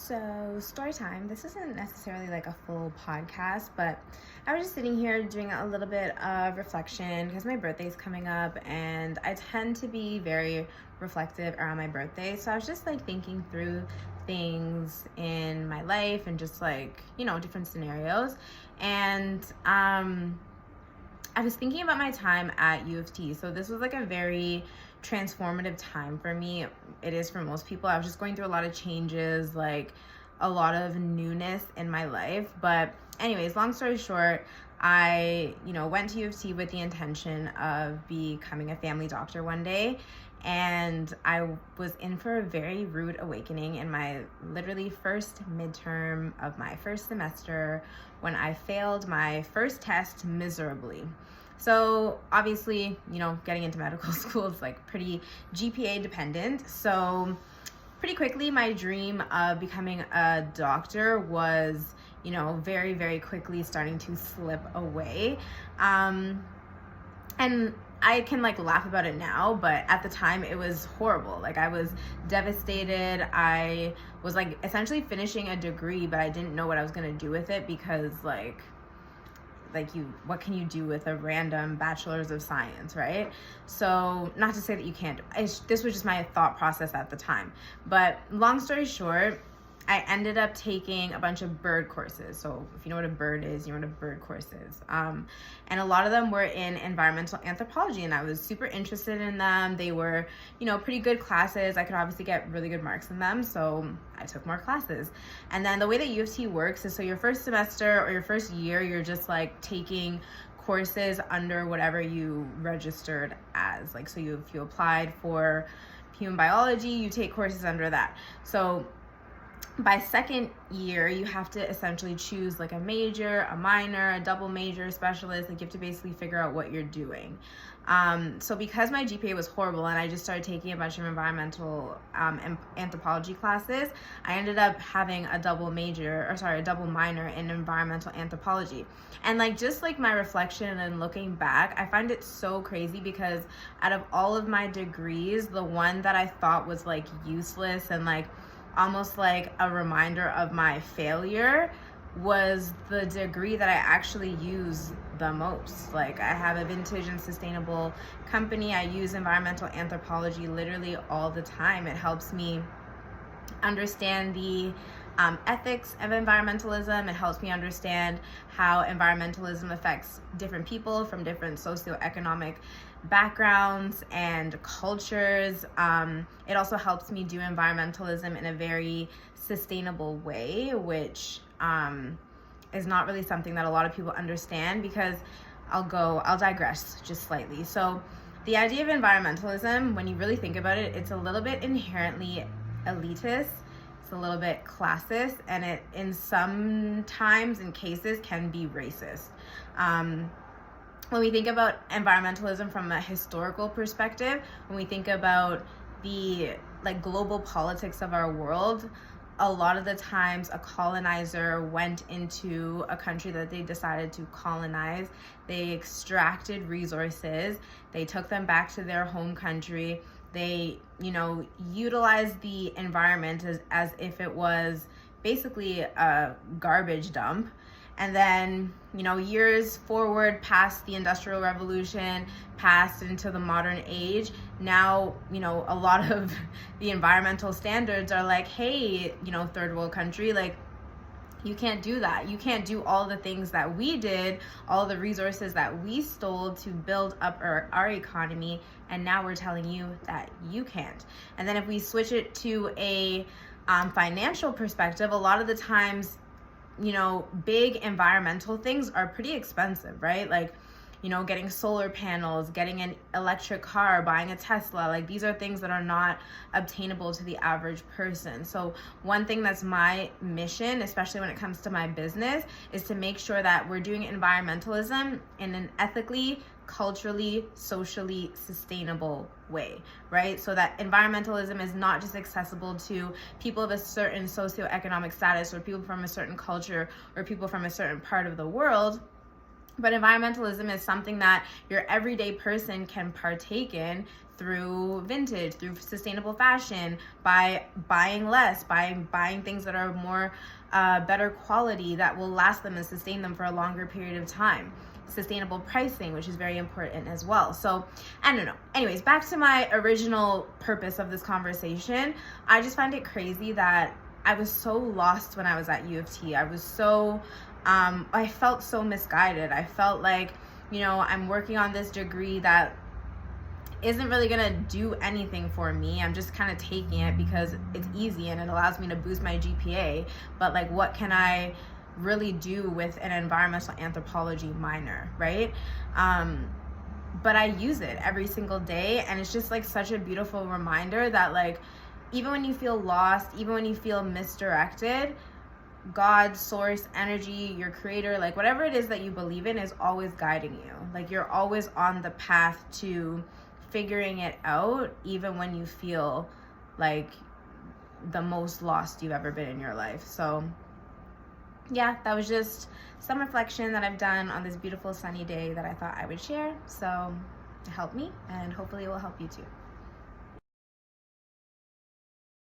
So, story time. This isn't necessarily like a full podcast, but I was just sitting here doing a little bit of reflection because my birthday's coming up and I tend to be very reflective around my birthday. So, I was just like thinking through things in my life and just like, different scenarios. And I was thinking about my time at U of T. So, this was like a very transformative time for me. It is for most people. I was just going through a lot of changes, like a lot of newness in my life. But anyways, long story short, I, went to U of T with the intention of becoming a family doctor one day. And I was in for a very rude awakening in my literally first midterm of my first semester when I failed my first test miserably. So obviously, getting into medical school is like pretty GPA dependent. So pretty quickly, my dream of becoming a doctor was, very, very quickly starting to slip away. And I can laugh about it now, but at the time it was horrible. I was devastated. I was essentially finishing a degree, but I didn't know what I was going to do with it because what can you do with a random bachelor's of science, right? So not to say that you can't. This was just my thought process at the time. But long story short, I ended up taking a bunch of bird courses. So if you know what a bird is, you know what a bird course is. And a lot of them were in environmental anthropology, and I was super interested in them. They were, pretty good classes. I could obviously get really good marks in them, so I took more classes. And then the way that U of T works is, so your first semester or your first year, you're just taking courses under whatever you registered as. So if you applied for human biology, you take courses under that. So by second year, you have to essentially choose a major, a minor, a double major, specialist. You have to basically figure out what you're doing. So because my GPA was horrible and I just started taking a bunch of environmental anthropology classes, I ended up having a double minor in environmental anthropology. And just my reflection and looking back, I find it so crazy because out of all of my degrees, the one that I thought was useless and almost a reminder of my failure was the degree that I actually use the most. I have a vintage and sustainable company. I use environmental anthropology literally all the time. It helps me understand the ethics of environmentalism. It helps me understand how environmentalism affects different people from different socioeconomic backgrounds and cultures. It also helps me do environmentalism in a very sustainable way, which is not really something that a lot of people understand, because I'll digress just slightly. So the idea of environmentalism, when you really think about it, it's a little bit inherently elitist. It's a little bit classist, and it in sometimes in cases can be racist. When we think about environmentalism from a historical perspective, when we think about the global politics of our world, a lot of the times a colonizer went into a country that they decided to colonize. They extracted resources. They took them back to their home country. They, utilized the environment as if it was basically a garbage dump. And then, years forward past the Industrial Revolution, past into the modern age, now, a lot of the environmental standards are hey, third world country, you can't do that. You can't do all the things that we did, all the resources that we stole to build up our economy, and now we're telling you that you can't. And then if we switch it to a financial perspective, a lot of the times, big environmental things are pretty expensive, right? Getting solar panels, getting an electric car, buying a Tesla, these are things that are not obtainable to the average person. So one thing that's my mission, especially when it comes to my business, is to make sure that we're doing environmentalism in an ethically, culturally, socially sustainable way, right? So that environmentalism is not just accessible to people of a certain socioeconomic status or people from a certain culture or people from a certain part of the world, but environmentalism is something that your everyday person can partake in through vintage, through sustainable fashion, by buying less, by buying things that are more better quality, that will last them and sustain them for a longer period of time. Sustainable pricing, which is very important as well. So I don't know. Anyways, back to my original purpose of this conversation. I just find it crazy that I was so lost when I was at U of T. I was so, I felt so misguided. I felt like, you know, I'm working on this degree that isn't really gonna do anything for me. I'm just kind of taking it because it's easy and it allows me to boost my GPA. But like, what can I really do with an environmental anthropology minor, right? But I use it every single day, and it's just like such a beautiful reminder that like, even when you feel lost, even when you feel misdirected, God, source, energy, your creator, like whatever it is that you believe in is always guiding you. Like you're always on the path to figuring it out, even when you feel like the most lost you've ever been in your life. So yeah, that was just some reflection that I've done on this beautiful sunny day that I thought I would share. So it helped me, and hopefully it will help you too.